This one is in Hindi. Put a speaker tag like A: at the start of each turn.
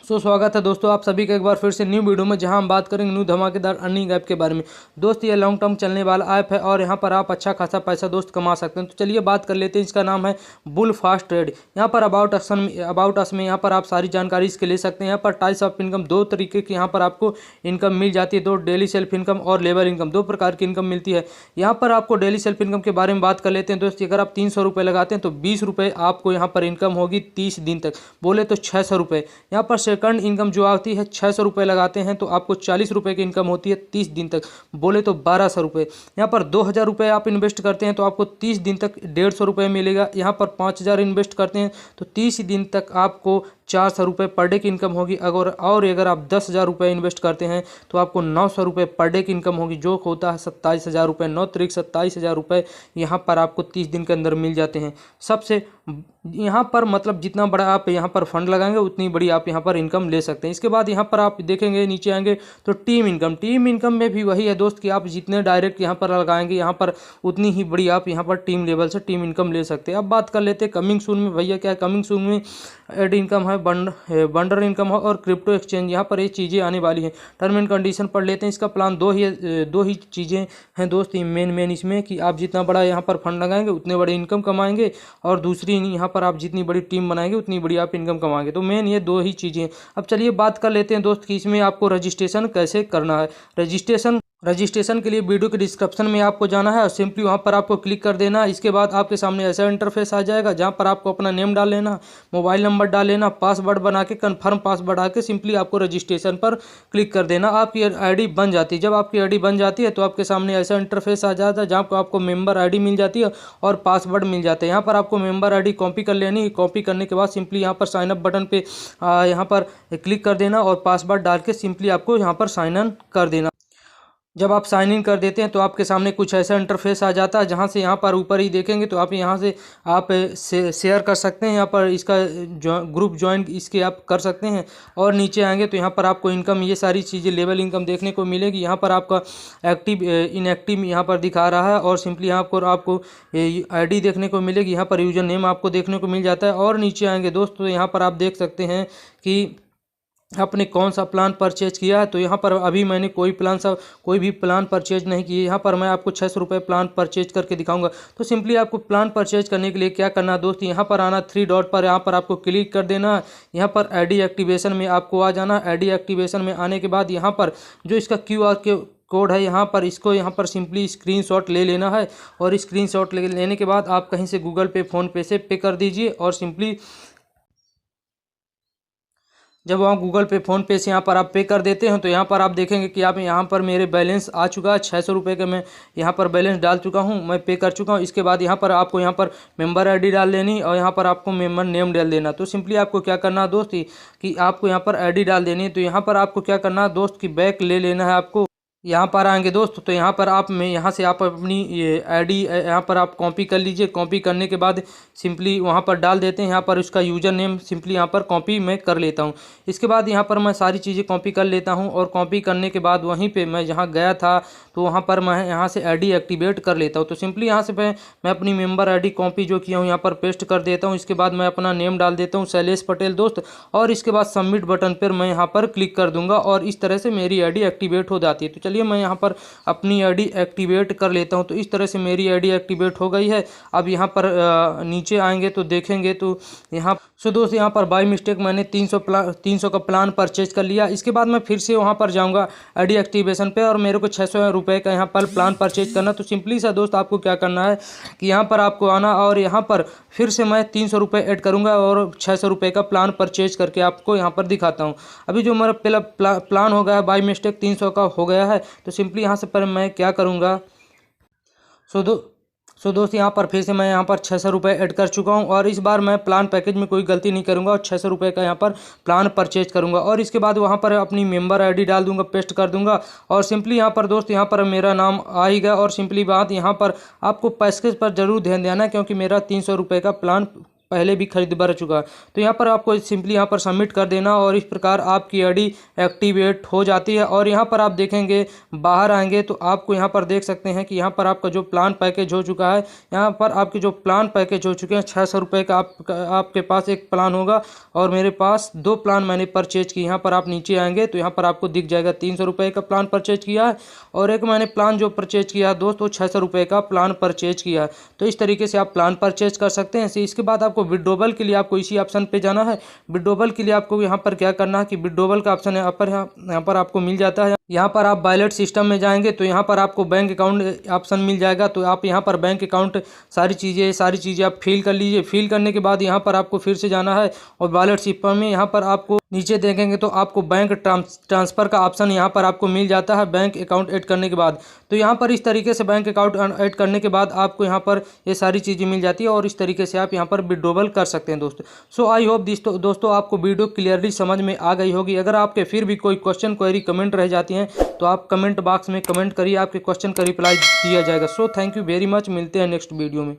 A: स्वागत है दोस्तों आप सभी का एक बार फिर से न्यू वीडियो में, जहां हम बात करेंगे न्यू धमाकेदार अर्निंग ऐप के बारे में। दोस्त ये लॉन्ग टर्म चलने वाला ऐप है और यहां पर आप अच्छा खासा पैसा दोस्त कमा सकते हैं। तो चलिए बात कर लेते हैं। इसका नाम है बुल फास्ट ट्रेड। यहां पर अबाउट अस में यहां पर आप सारी जानकारी इसके ले सकते हैं। यहाँ पर टाइप्स ऑफ इनकम दो तरीके की यहाँ पर आपको इनकम मिल जाती है। दो डेली सेल्फ इनकम और लेबर इनकम, दो प्रकार की इनकम मिलती है। यहाँ पर आपको डेली सेल्फ इनकम के बारे में बात कर लेते हैं दोस्त। अगर आप 300 रुपये लगाते हैं तो 20 रुपये आपको यहाँ पर इनकम होगी 30 दिन तक, बोले तो 600 रुपये। यहाँ पर सेकंड इनकम जो आती है 600 रुपये लगाते हैं तो आपको 40 रुपये की इनकम होती है 30 दिन तक, बोले तो 1200 रुपये। यहाँ पर 2000 रुपये आप इन्वेस्ट करते हैं तो आपको 30 दिन तक 150 रुपये मिलेगा। यहाँ पर 5000 इन्वेस्ट करते हैं तो 30 दिन तक आपको 400 रुपये पर डे की इनकम होगी। अगर आप 10,000 रुपये इन्वेस्ट करते हैं तो आपको 900 रुपये पर डे की इनकम होगी, जो होता है 27,000 रुपये। 9 तरीक 27,000 रुपये यहाँ पर आपको 30 दिन के अंदर मिल जाते हैं। सबसे यहाँ पर मतलब जितना बड़ा आप यहाँ पर फंड लगाएंगे उतनी बड़ी आप यहाँ पर इनकम ले सकते हैं। इसके बाद यहाँ पर आप देखेंगे नीचे आएंगे तो टीम इनकम में भी वही है दोस्त कि आप जितने डायरेक्ट यहाँ पर लगाएंगे यहाँ पर उतनी ही बड़ी आप यहाँ पर टीम लेवल से टीम इनकम ले सकते हैं। अब बात कर लेते हैं कमिंग सून में। भैया क्या है कमिंग सून में? एड इनकम है, बंडर इनकम है और क्रिप्टो एक्सचेंज, यहाँ पर ये चीज़ें आने वाली हैं। टर्म एंड कंडीशन पढ़ लेते हैं। इसका प्लान दो ही चीज़ें हैं दोस्त मेन इसमें कि आप जितना बड़ा यहाँ पर फंड लगाएंगे उतने बड़े इनकम कमाएंगे, और दूसरी यहाँ पर आप जितनी बड़ी टीम बनाएंगे उतनी बड़ी आप इनकम कमाएंगे। तो मेन ये दो ही चीज़ें हैं। अब चलिए बात कर लेते हैं दोस्त कि इसमें आपको रजिस्ट्रेशन कैसे करना है। रजिस्ट्रेशन के लिए वीडियो के डिस्क्रिप्शन में आपको जाना है और सिंपली वहाँ पर आपको क्लिक कर देना है। इसके बाद आपके सामने ऐसा इंटरफेस आ जाएगा जहाँ पर आपको अपना नेम डाल लेना, मोबाइल नंबर डाल लेना, पासवर्ड बना के कन्फर्म पासवर्ड आके सिंपली आपको रजिस्ट्रेशन पर क्लिक कर देना। आपकी आईडी बन जाती है। जब आपकी आईडी बन जाती है तो आपके सामने ऐसा इंटरफेस आ जाता है जहाँ पर आपको मेंबर आईडी मिल जाती है और पासवर्ड मिल जाता है। यहाँ पर आपको मेंबर आईडी कॉपी कर लेनी है। कॉपी करने के बाद सिंपली यहाँ पर साइनअप बटन पे यहाँ पर क्लिक कर देना और पासवर्ड डाल के सिंपली आपको यहाँ पर साइन इन कर देना। जब आप साइन इन कर देते हैं तो आपके सामने कुछ ऐसा इंटरफेस आ जाता है जहां से यहाँ पर ऊपर ही देखेंगे तो आप यहाँ से आप शेयर कर सकते हैं। यहाँ पर इसका ग्रुप ज्वाइन इसके आप कर सकते हैं। और नीचे आएंगे तो यहाँ पर आपको इनकम ये सारी चीज़ें लेवल इनकम देखने को मिलेगी। यहाँ पर आपका एक्टिव इनएक्टिव यहाँ पर दिखा रहा है और सिंपली यहाँ पर आपको आईडी देखने को मिलेगी। यहाँ पर यूजर नेम आपको देखने को मिल जाता है। और नीचे आएंगे दोस्त तो यहाँ पर आप देख सकते हैं कि आपने कौन सा प्लान परचेज किया है। तो यहाँ पर अभी मैंने कोई भी प्लान परचेज नहीं किए। यहाँ पर मैं आपको 600 रुपये प्लान परचेज करके दिखाऊंगा। तो सिंपली आपको प्लान परचेज करने के लिए क्या करना है दोस्त, यहाँ पर आना 3 डॉट पर, यहाँ पर आपको क्लिक कर देना है। यहाँ पर आईडी एक्टिवेशन में आपको आ जाना। आईडी एक्टिवेशन में आने के बाद यहाँ पर जो इसका QR कोड है यहाँ पर इसको यहाँ पर सिंपली स्क्रीनशॉट ले लेना है। और स्क्रीनशॉट लेने के बाद आप कहीं से गूगल पे, फ़ोन पे से पे कर दीजिए। और सिंपली जब आप गूगल पे, फ़ोन पे से यहाँ पर आप पे कर देते हैं तो यहाँ पर आप देखेंगे कि आप यहाँ पर मेरे बैलेंस आ चुका है 600 रुपये का। मैं यहाँ पर बैलेंस डाल चुका हूँ, मैं पे कर चुका हूँ। इसके बाद यहाँ पर आपको यहाँ पर मेंबर आईडी डाल देनी और यहाँ पर आपको मेंबर नेम डाल देना। तो सिंपली आपको क्या करना है दोस्त कि आपको यहाँ पर आईडी डाल देनी है। तो यहाँ पर आपको क्या करना है दोस्त कि बैक ले लेना है आपको। यहाँ पर आएंगे दोस्त तो यहाँ पर यहाँ से आप अपनी ये आईडी यहाँ पर आप कॉपी कर लीजिए। कॉपी करने के बाद सिंपली वहाँ पर डाल देते हैं। यहाँ पर उसका यूज़र नेम सिंपली यहाँ पर कॉपी मैं कर लेता हूँ। इसके बाद यहाँ पर मैं सारी चीज़ें कॉपी कर लेता हूँ। और कॉपी करने के बाद वहीं पे मैं जहाँ गया था तो वहाँ पर मैं यहाँ से आईडी एक्टिवेट कर लेता हूँ। तो सिंपली यहाँ से मैं अपनी मेंबर आईडी कॉपी जो किया हूँ यहाँ पर पेस्ट कर देता हूँ। इसके बाद मैं अपना नेम डाल देता हूँ, शैलेश पटेल दोस्त। और इसके बाद सबमिट बटन पर मैं यहाँ पर क्लिक कर दूँगा और इस तरह से मेरी आईडी एक्टिवेट हो जाती है। तो चलिए मैं यहाँ पर अपनी आईडी एक्टिवेट कर लेता हूं। तो इस तरह से मेरी आईडी एक्टिवेट हो गई है। अब यहाँ पर नीचे आएंगे तो देखेंगे तो यहाँ दोस्त यहाँ पर बाय मिस्टेक मैंने 300 का प्लान परचेज कर लिया। इसके बाद मैं फिर से वहाँ पर जाऊँगा आईडी एक्टिवेशन पे और मेरे को 600 रुपये का यहाँ पर प्लान परचेज करना। तो सिंपली सा दोस्त आपको क्या करना है कि यहाँ पर आपको आना और यहाँ पर फिर से मैं 300 रुपये ऐड करूँगा और 600 रुपये का प्लान परचेज करके आपको यहाँ पर दिखाता हूँ। अभी जो मेरा पहला प्लान हो गया है बाय मिस्टेक 300 का हो गया है। तो सिंपली यहाँ से पर मैं क्या करूँगा दोस्त यहाँ पर फिर से मैं यहाँ पर 600 रुपये ऐड कर चुका हूँ। और इस बार मैं प्लान पैकेज में कोई गलती नहीं करूँगा और 600 रुपये का यहाँ पर प्लान परचेज करूँगा। और इसके बाद वहाँ पर अपनी मेंबर आईडी डाल दूँगा, पेस्ट कर दूँगा। और सिंपली यहाँ पर दोस्त यहाँ पर मेरा नाम आएगा। और सिंपली बात यहाँ पर आपको पैकेज पर ज़रूर ध्यान देना है क्योंकि मेरा 300 रुपये का प्लान पहले भी खरीद भर चुका है। तो यहाँ पर आपको सिंपली यहाँ पर सबमिट कर देना और इस प्रकार आपकी आईडी एक्टिवेट हो जाती है। और यहाँ पर आप देखेंगे बाहर आएंगे तो आपको यहाँ पर देख सकते हैं कि यहाँ पर आपका जो प्लान पैकेज हो चुका है, यहाँ पर आपके जो प्लान पैकेज हो चुके हैं 600 रुपये का आपके पास एक प्लान होगा और मेरे पास 2 प्लान मैंने परचेज किए। यहाँ पर आप नीचे आएंगे तो यहाँ पर आपको दिख जाएगा 300 रुपये का प्लान परचेज किया है और एक मैंने प्लान जो परचेज किया है दोस्तों 600 रुपये का प्लान परचेज किया है। तो इस तरीके से आप प्लान परचेज कर सकते हैं। इसके बाद आपको विड्रॉवल के लिए आपको इसी ऑप्शन पे जाना है। विड्रॉवल के लिए आपको यहाँ पर क्या करना है कि विड्रॉवल का ऑप्शन यहाँ पर आपको मिल जाता है। यहाँ पर आप वॉलेट सिस्टम में जाएंगे तो यहाँ पर आपको बैंक अकाउंट ऑप्शन मिल जाएगा। तो आप यहाँ पर बैंक अकाउंट सारी चीज़ें आप फिल कर लीजिए। फिल करने के बाद यहाँ पर आपको फिर से जाना है और वॉलेट सिस्टम में यहाँ पर आपको नीचे देखेंगे तो आपको बैंक ट्रांसफ़र का ऑप्शन यहाँ पर आपको मिल जाता है बैंक अकाउंट ऐड करने के बाद। तो यहाँ पर इस तरीके से बैंक अकाउंट ऐड करने के बाद आपको यहाँ पर ये सारी चीज़ें मिल जाती है और इस तरीके से आप यहाँ पर विड्रॉवल कर सकते हैं दोस्तों। सो आई होप दोस्तों आपको वीडियो क्लियरली समझ में आ गई होगी। अगर आपके फिर भी कोई क्वेश्चन क्वेरी कमेंट रह जाती हैं तो आप कमेंट बॉक्स में कमेंट करिए, आपके क्वेश्चन का रिप्लाई दिया जाएगा। So thank you very much, मिलते हैं नेक्स्ट वीडियो में।